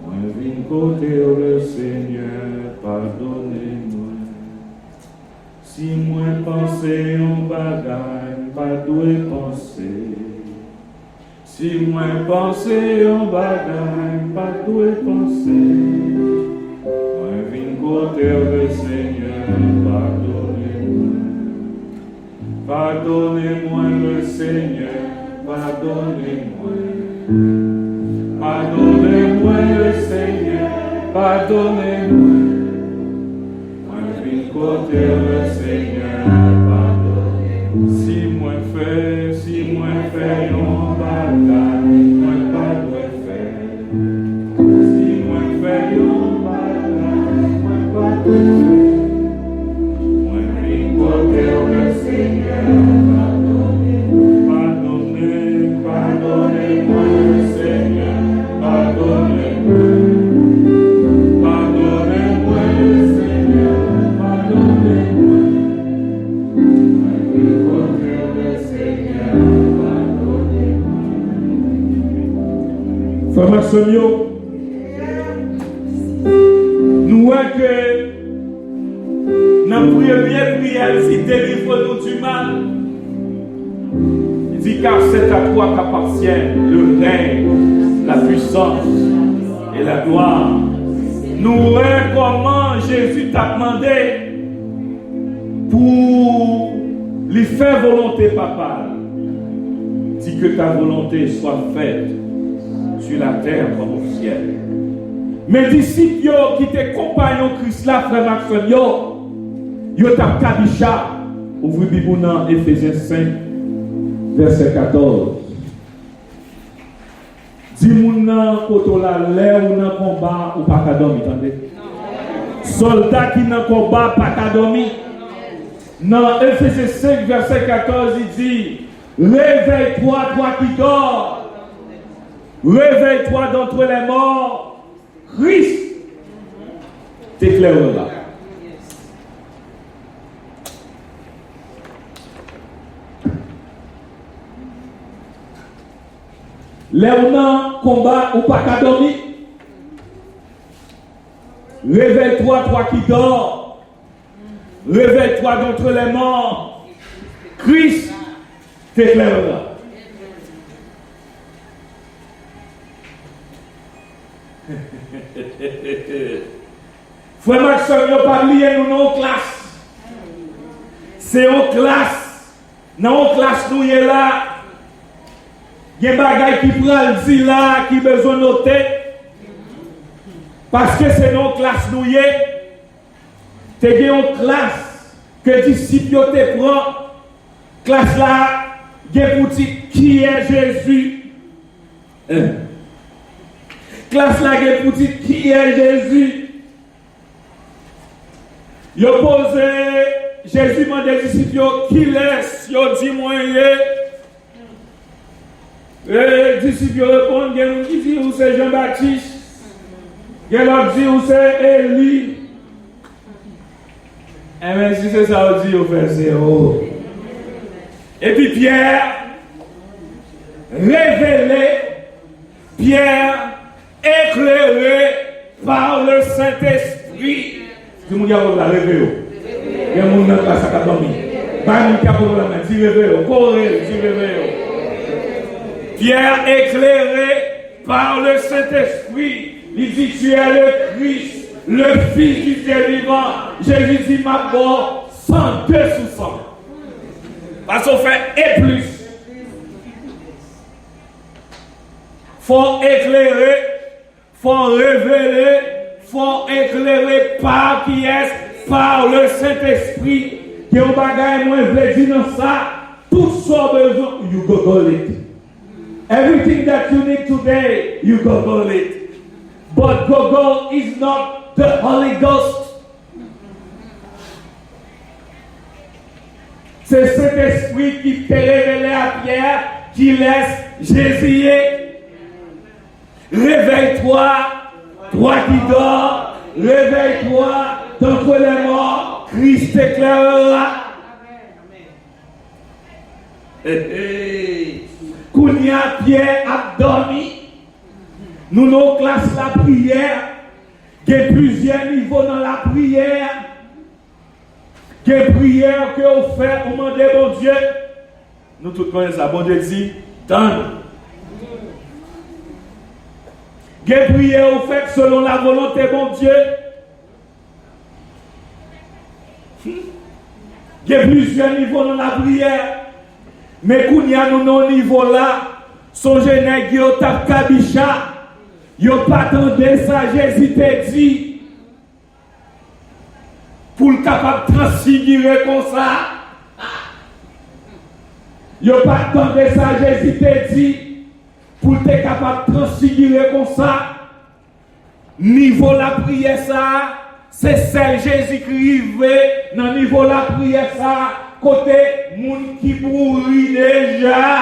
Moi viens côté le Seigneur, pardonnez-moi. Si moi pensais en bagaille, pas doué penser. Si moi pensais en bagaille, pas doué penser. Côté le Seigneur, pardonnez-moi. Pardonnez-moi le Seigneur, pardonnez-moi. Pardonnez-moi le Seigneur, pardonnez-moi. Moi viens côté le Seigneur, pardonnez-moi. Si moi fais un bagage, moi pas dois faire. Si moi fais un pardonnez-moi le Seigneur, pardonnez-moi. Pardonnez-moi le Seigneur, pardonnez-moi. Le Seigneur, pardonnez-moi. Frère Maxime, nous voyons que dans la première prière, il délivre-nous du mal. Il dit car c'est à toi qu'appartient le règne, la puissance et la gloire. Nous voyons comment Jésus t'a demandé pour lui faire volonté, papa. Dis que ta volonté soit faite sur la terre comme au ciel. Mes disciples qui étaient compagnons Christ là, frère Maxime, yo tap kabisha. Ouvrez Bible dans Éphésiens 5, verset 14. Dis-moi nan koto la l'air ou nan combat ou pas qu'à dormir, attendez. Soldat qui nan combat pas qu'à dormir. Dans Éphésiens 5, verset 14, il dit: réveille-toi, toi qui dors. Réveille-toi d'entre les morts. Christ t'éclairera. Léonan, combat ou pas qu'à dormir. Réveille-toi, toi qui dors. Réveille-toi d'entre les morts. Christ t'éclairera. Frère Maxime, il n'y a pas lié nous dans une classe. C'est une classe. Dans une classe, nous y est là. Il y a des bagages qui prennent le dit là, qui besoin de noter. Parce que c'est dans une classe, nous y est. Tu as une classe que disciples te prend. Classe là, il y a pour dire qui est Jésus. Classe là, il y a pour dire qui est Jésus. Il a posé, Jésus m'a dit disciples qui laisse, il a dit moi il est. Les disciples répondent, il y a qui dit où c'est Jean-Baptiste, il y a l'autre dit où c'est Élie. Et bien si c'est ça, on dit au fait zéro. Et puis Pierre, révélé, Pierre, éclairé par le Saint-Esprit. Si vous avez la réveillé, il y a un monde qui a dormi. Pas qui a la main, dis réveillé, correct, dis réveillé. Pierre éclairé par le Saint-Esprit, il dit tu es le Christ, le Fils du Dieu vivant. Jésus dit ma mort, 102 sous 100. Parce qu'on fait et plus. Faut éclairer, faut révéler, faut éclairer par qui est, par le Saint-Esprit. Qui est un bagage moins vrai dire dans ça, tout ce besoin, you Google it. Everything that you need today, you Google it. But Google is not the Holy Ghost. C'est cet esprit qui t'est révélé à Pierre, qui laisse Jésus. Réveille-toi, toi qui dors, réveille-toi d'entre les morts, Christ t'éclairera. Kounia Pierre a dormi. Nous nos classes la prière. Il y a plusieurs niveaux dans la prière. Il y a prière que vous faites pour demander bon Dieu. Nous tous connaissons ça. Bon Dieu dit, donne. Il y a prière que vous faites selon la volonté bon Dieu. Il y a plusieurs niveaux dans la prière. Mais quand nous sommes dans ce niveau-là, son général qui est tap kabisha, il n'a pas attendu ça, Jésus t'a dit, pour le capable de transfigurer comme ça. Il n'a pas attendu ça, Jésus t'a dit, pour être capable de transfigurer comme ça. Niveau la prière, ça, c'est celle Jésus-Christ dans le niveau la prière, ça. Côté moun qui pourrit déjà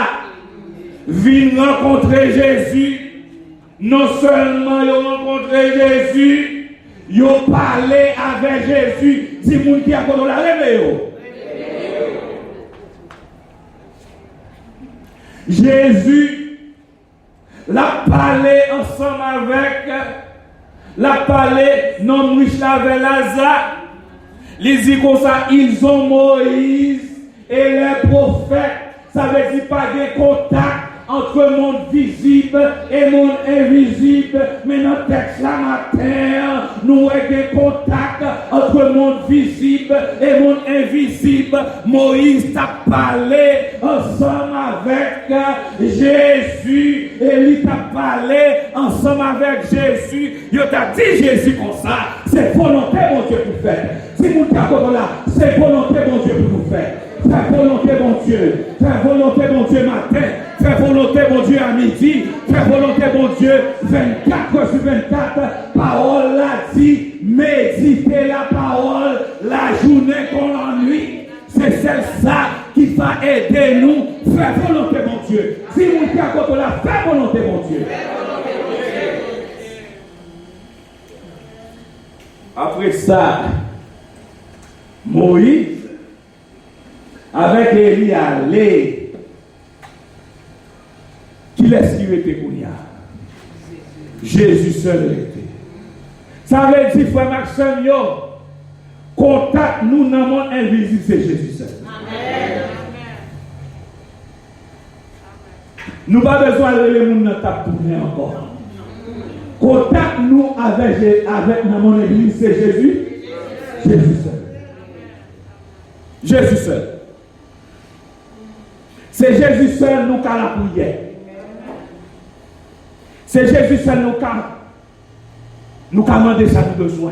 vient rencontrer Jésus. Non seulement ils ont rencontré Jésus, ils ont parlé avec Jésus. Si moun qui a connu la réveille. Jésus l'a parlé ensemble avec, l'a parlé non riche avec Lazare. Les dit comme ça, ils ont Moïse et les prophètes. Ça veut dire pas de contact entre le monde visible et le monde invisible. Mais dans le texte la matin, nous avons des contacts entre le monde visible et le monde invisible. Moïse t'a parlé ensemble avec Jésus et il t'a parlé aller ensemble avec Jésus, il t'a dit Jésus comme ça, c'est volonté mon Dieu pour faire. Si vous êtes là, c'est volonté mon Dieu pour nous faire. Fais volonté mon Dieu, fais volonté mon Dieu matin, fais volonté mon Dieu à midi, fais volonté mon Dieu 24 sur 24, parole la dit, méditez la parole, la journée qu'on l'ennuie. C'est celle-là qui va aider nous. Fais volonté, mon Dieu. Si vous êtes à côté là, fais volonté, mon Dieu. Après ça, Moïse, avec Élie, allait. Qui laisse qu'il était Kounia? Jésus seul était. Ça veut dire, frère Maxime, contact nous dans le monde invisible, c'est Jésus seul. Amen. Nous n'avons pas besoin de le monde dans ta tournée encore. Contact nous avec dans mon église, c'est Jésus. Jésus seul. Jésus seul. C'est Jésus seul nous qui a la prière. C'est Jésus seul nous qui a demandé ça nous besoin.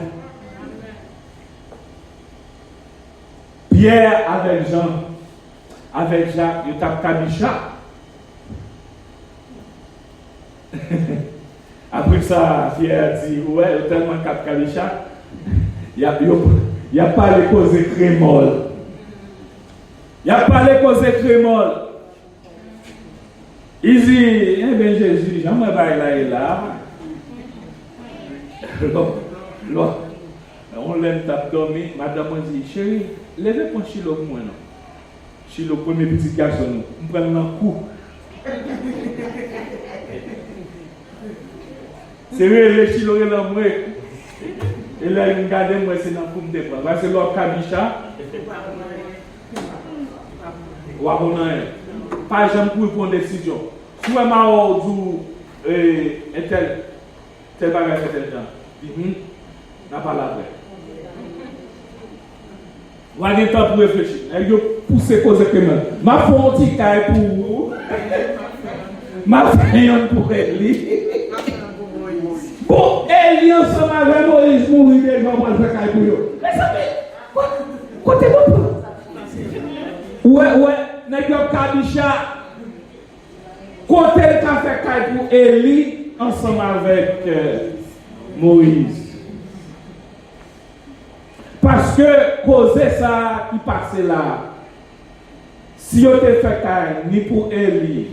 Pierre avec Jean, avec Jacques, il tape Kabisha. Après ça, Pierre dit, ouais, il tellement cap Kabisha, il n'y a pas les causes crémoles. Il n'y a pas les causes crémoles. Il dit, eh bien Jésus, j'en vais là et là. On l'aime tape dormir, madame m'a dit, chérie, levez pour Chilo pour moi. Chilo, premier petit garçon, nous prenons un coup. C'est vrai, le Chilo est là, moi. Et là, il me garde, moi, c'est dans le coup de prendre. C'est l'autre Kabisha. Pas jamais pour prendre une décision. Si vous avez un tel bagage, tel gens, n'a pas la vraie. Vous avez un temps pour réfléchir. Elle a poussé cause que moi. Ma fonti caille pour vous. Ma femme pour elle. Bon, elle ensemble avec Moïse mourir déjà, moi je vais caille pour vous. Mais ça fait. Côté bon. Ouais, n'est pas Kabisha. Côté le café caille pour Élie ensemble avec Moïse. Parce que causer ça qui passait là, si on te fait caille, ni pour Élie,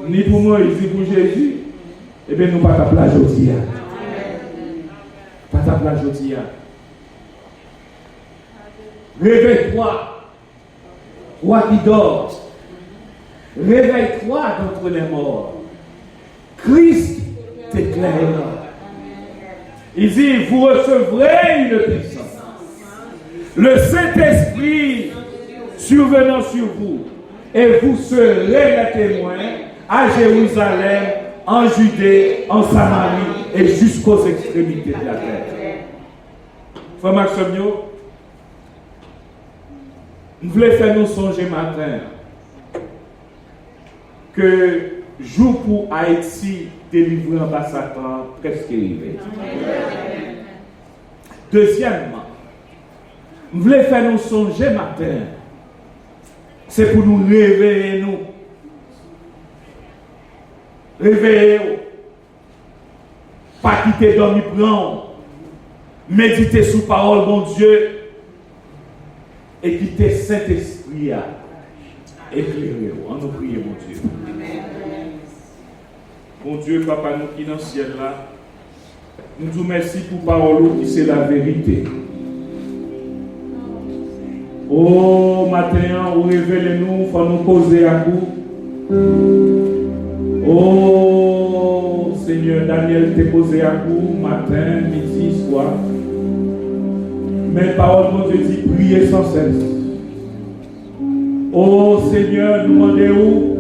ni pour Moïse, ni pour Jésus, eh bien nous pas ta plage aujourd'hui. Pas ta plage aujourd'hui. Réveille-toi, toi qui dors. Réveille-toi d'entre les morts. Christ t'éclaire. Il dit, vous recevrez une puissance. Le Saint-Esprit survenant sur vous, et vous serez les témoins à Jérusalem, en Judée, en Samarie et jusqu'aux extrémités de la terre. Frère Maxime, nous voulons faire nous songer matin que jour pour Haïti délivré en bas Satan presque arrivé. Deuxièmement, nous voulons faire nous songer matin, c'est pour nous réveiller nous. Réveillez-vous. Pas quitter dormir prendre. Méditer sous parole, mon Dieu. Et quitter Saint-Esprit à éclairer-vous. En nous prier, mon Dieu. Mon Dieu, Papa, nous qui dans le ciel là, nous vous remercions pour parole qui c'est la vérité. Oh, matin, vous révélez-nous, il faut nous poser à coup. Oh, Seigneur, Daniel t'est posé à coup, matin, midi, soir. Mais parole, mon Dieu, dit, priez sans cesse. Oh, Seigneur, nous demandons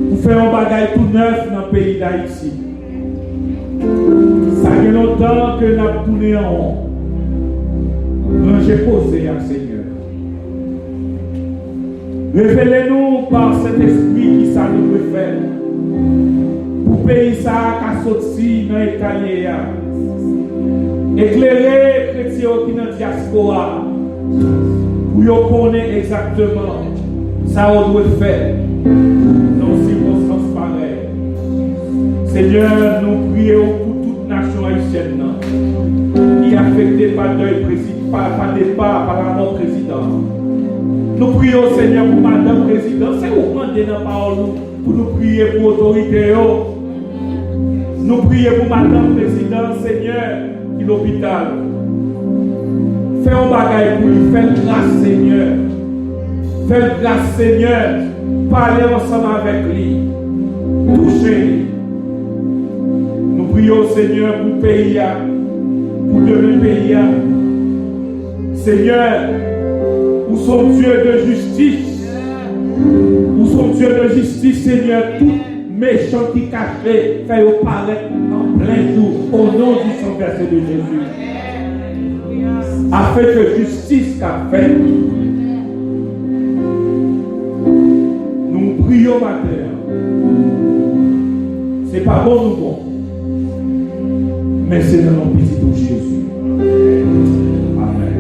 pour faire un bagage tout neuf dans le pays d'Haïti. Ça fait longtemps que nous avons tourné en rond. J'ai posé à Seigneur. Révélez-nous par cet esprit qui ça nous peut faire pour pour pays ça qui sorti dans l'Italie. Éclairer les chrétiens qui sont dans la diaspora pour qu'ils connaissent exactement ça qu'on doit faire dans ces circonstances pareilles. Seigneur, nous prions pour toute nation haïtienne qui est affectée par le président, par départ, par la mort président. Nous prions, Seigneur, pour Madame Président. C'est où demander dans la parole pour nous prier pour l'autorité. Nous prions pour Madame Président, Seigneur, qui est l'hôpital. Fais un bagage pour lui, fais grâce, Seigneur. Fais grâce, Seigneur. Parlez ensemble avec lui. Touchez-lui. Nous prions, Seigneur, pour le pays, pour le pays. Seigneur, où sont Dieu de justice? Où sont Dieu de justice, Seigneur? Tout méchant qui caché, fait paraître en plein jour, au nom du sang versé de Jésus. Afin que justice qu'a fait, nous prions matin. C'est pas bon ou bon, mais c'est dans le petit de Jésus. Amen.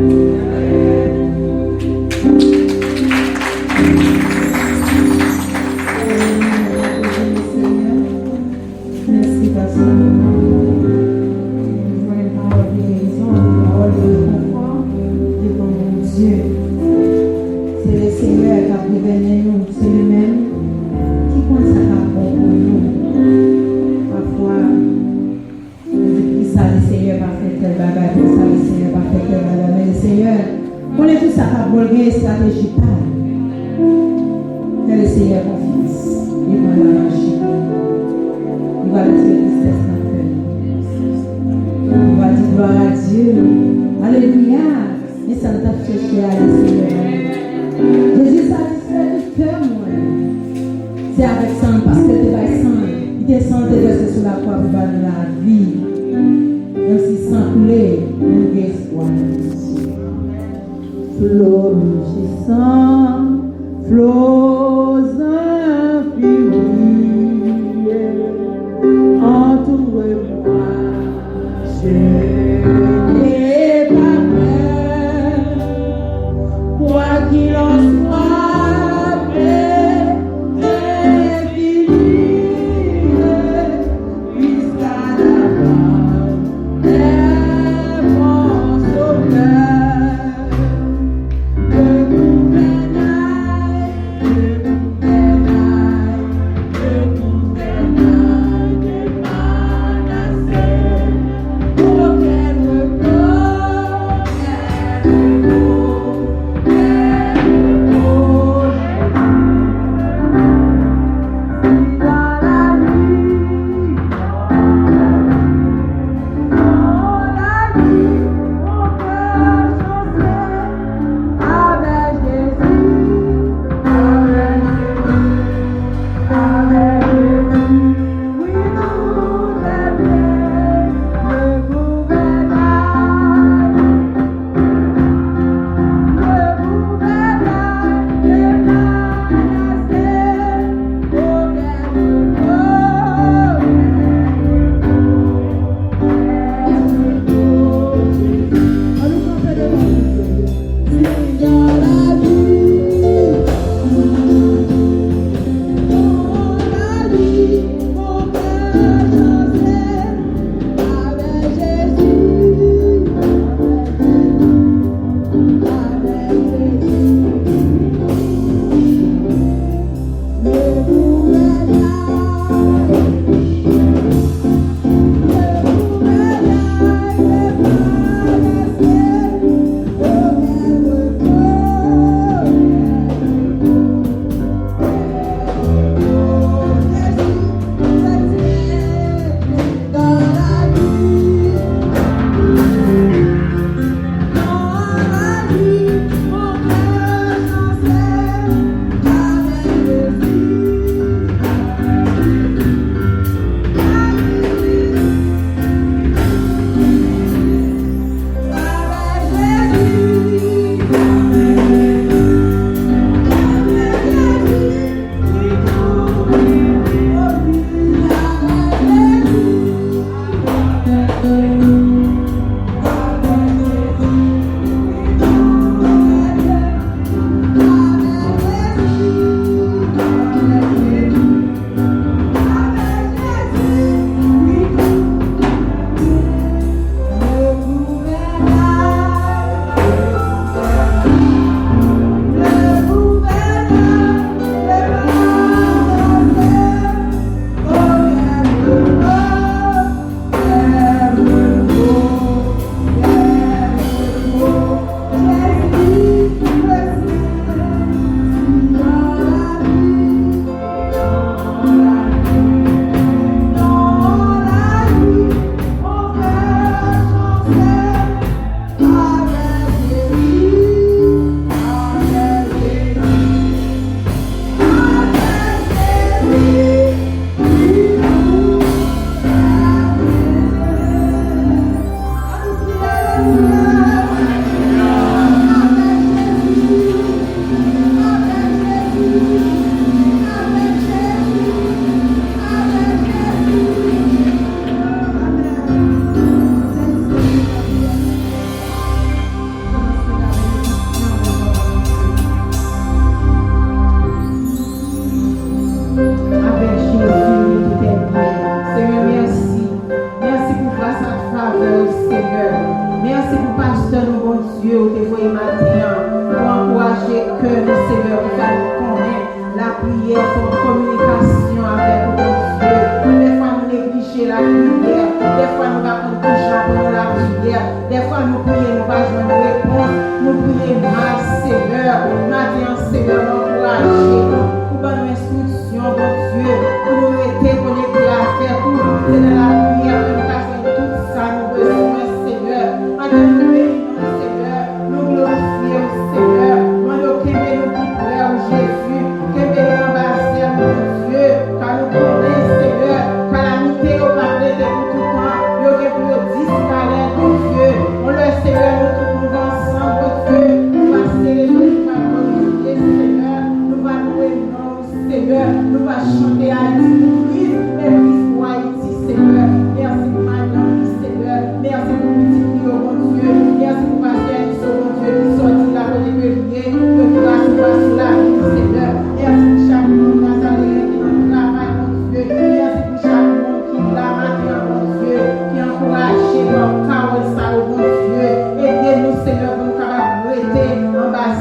prière, son communication avec mon Dieu. Des fois, nous négligeons la prière. Des fois, nous ne pas prendre tout ça pour la prière. Des fois, nous prions, nous ne pas jouer une réponse. Nous prions mal, Seigneur. Maintenant, Seigneur, encouragez-nous. Pour donner une instruction, mon Dieu. Pour nous rester connectés à faire tout. C'est dans la prière que nous faisons tout ça. Nous besoin, Seigneur. Maintenant, nous bénissons, Seigneur. Nous glorifions, Seigneur. Maintenant, nous nous frère Jésus. Que l'embassade, mon Dieu. Car nous connaissons, Seigneur. Calamité au parler de tout le temps. Nous devons disparaître, mon Dieu. On le Seigneur, nous tous ensemble, mon Dieu. Nous allons célébrer, nous allons glorifier, Seigneur. Nous allons louer le nom, Seigneur. Nous allons chanter à Haïti, et puis pour Haïti, Seigneur. Merci pour madame, Seigneur. Merci pour petit Dieu, mon Dieu. Merci pour pasteur, mon Dieu, qui sortit la bonne vérité. Que grâce soit sur la vie, Seigneur. Merci pour chaque monde nazaréen qui nous travaille, mon Dieu. Merci pour chaque monde qui l'a matin, mon Dieu. Qui encourage leur parole, ça, mon Dieu. Aidez-nous, Seigneur, pour nous capables de rester en bas,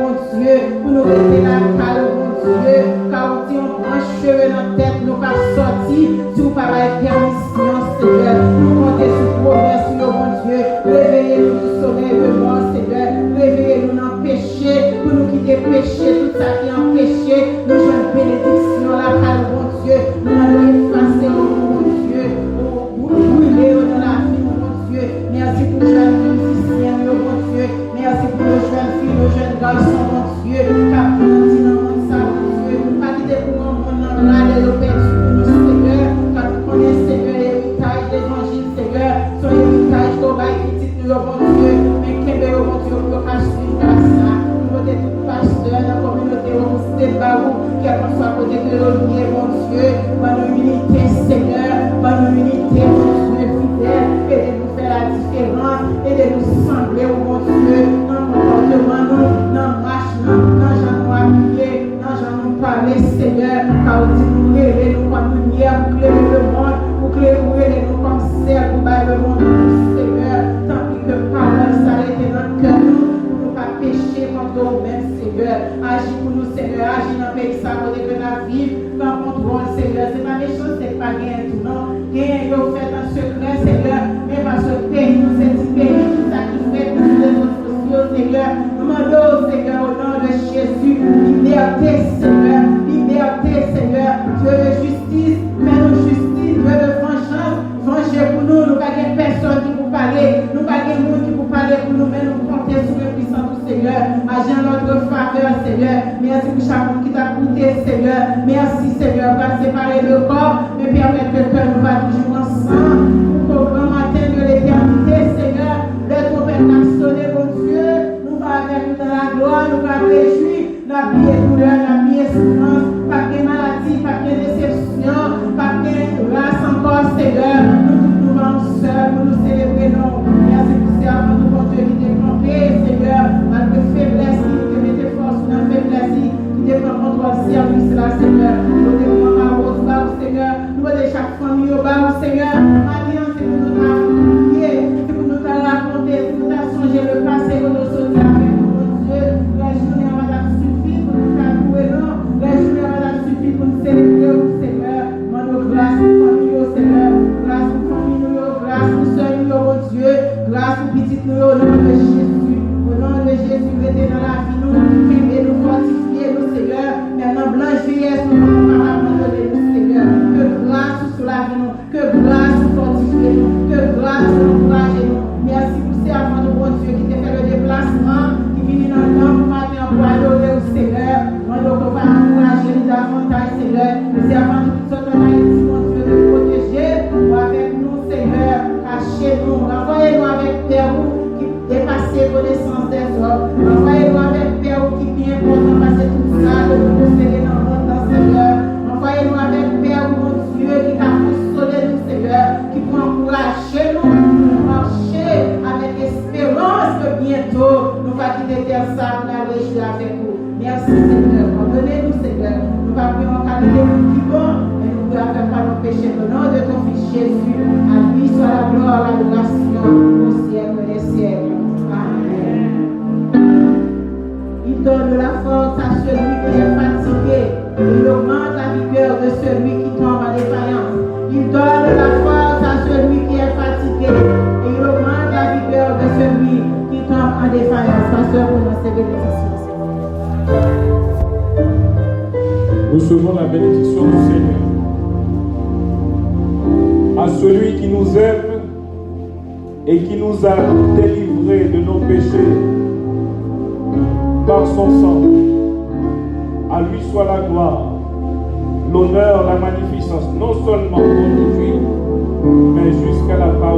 mon Dieu. Pour nous rester la calme, mon Dieu. Car on dit, on prend cheveux dans la tête, nous pas sortir. Si vous parlez de permission, Seigneur. Nous comptons sur promesse, mon Dieu. Réveillez-nous du sommeil de mort, Seigneur. Réveillez-nous dans le péché. Pour nous quitter le péché, tout ça qui est en péché. Nous jouons une bénédiction, la calme, mon Dieu. Nous allons effacer, mon Dieu. Brûler dans la vie, mon Dieu. Merci pour les jeunes musiciens, mon Dieu. Merci pour nos jeunes filles, nos jeunes garçons, mon Dieu. Car nous disons ça, mon Dieu. Pas quitter pour un monde dans la de perdu pour nous, Seigneur. Car nous connaissons, Seigneur, l'héritage de l'évangile, Seigneur. Son héritage qu'on va quitter, mon Dieu. Mais qu'est-ce que mon Dieu pour cacher ça? Nous voter tout pasteur dans la communauté, on se débat, quel que soit côté de l'olivier, mon Dieu. Par nos unités, Seigneur. Par nos unités, mon Dieu, fidèle. Et de nous faire la différence. Et de nous sembler, mon Dieu. Dans le comportement, dans le marche, dans j'en appuyer, dans j'en parler, Seigneur. Car on dit nous rêver, nous comme lumière, pour clairer le monde, pour clairer nous comme cerf, pour bailler le monde, Seigneur. Tant pis que parole s'arrête dans le cœur, nous ne pas pécher contre nous-mêmes, Seigneur. Agis pour nous, Seigneur. Agis dans le pays, ça, pour que la vie, dans le contrôle, Seigneur. C'est pas des choses, c'est pas rien tout, non. Rien que vous faites en secret, Seigneur. Mais parce que pays, nous, c'est un pays, tout ça qui fait pour nous, les autres sociaux, Seigneur. Nous demandons, Seigneur, au nom de Jésus, liberté, Seigneur. Liberté, Seigneur. Dieu de justice, fais-nous justice. Dieu de vengeance, vengez pour nous. Nous pas de personne qui vous parler. Nous pas de monde qui vous parler pour nous, mais nous comptons sur le puissant du Seigneur. Agis en notre faveur, Seigneur. Merci pour chaque monde qui t'a coûté, Seigneur. Merci, Seigneur, pas séparer le corps, mais permettre que le cœur nous va toujours ensemble. Pour qu'au grand matin de l'éternité, Seigneur, le trompette a sonné, mon Dieu. Nous va avec nous dans la gloire, nous va réjouir. La vie est douleur, la vie est souffrance, pas de maladie, pas de déception, pas de grâce encore, Seigneur. Nous vamos seuls pour nous célébrer, non. Merci pour ces avant de bon Dieu qui t'est trompé, Seigneur, malgré faiblesse, qui te mette force dans la faiblesse, qui te prend contre le service là, Seigneur. Nous te demandons au bas, Seigneur. Nous voulons chaque famille au bas, Seigneur. Alliance, c'est pour nous prier, c'est pour nous raconter, c'est pour nous changer le passé, pour nous sauter avec nous, mon Dieu. La journée va suffire pour nous faire louer, non. La journée va suffire pour nous célébrer, Seigneur. Mon grâce pour famille, Seigneur. Grâce pour famille, grâce pour soeur, mon Dieu. Grâce pour petite nous, au nom de Jésus. Au nom de Jésus, mettez dans la vie, nous, et nous fortifier, nous, Seigneur. Maintenant, blanche vieillesse, nous, nous, abandonner, nous, Seigneur. Que grâce sur la vie, nous. Que grâce fortifier, nous. Que grâce encourager, nous. Merci pour ces enfants de bon Dieu qui t'a fait le déplacement, qui viennent dans le temps pour matin pour adorer au Seigneur. Nous devons pas encourager nous davantage, Seigneur. Ces enfants de toutes sortes de Haïti, mon Dieu, de protéger. Ou avec nous, Seigneur. Cachez-nous. Envoyez-nous avec Père qui dépasse connaissance des hommes. Envoyez-nous avec Père qui bien important passer tout ça, de nous posséder dans le monde, Seigneur. Envoyez-nous avec Père, mon Dieu, qui t'a consolé nous, Seigneur, qui peut encourager nous, marcher avec espérance que bientôt nous va quitter terre ça, nous allons réjouir avec vous. Merci, Seigneur. Pardonnez-nous, Seigneur. Nous va prier en qualité qui bon, mais nous ne pouvons pas nos péchés. Au nom de ton Fils Jésus, à lui soit la gloire, l'adoration au siècle des siècles. Amen. Il donne la force à celui qui est fatigué. recevons la bénédiction du Seigneur. À celui qui nous aime et qui nous a délivrés de nos péchés par son sang, à lui soit la gloire, l'honneur, la magnificence, non seulement aujourd'hui, mais jusqu'à la fin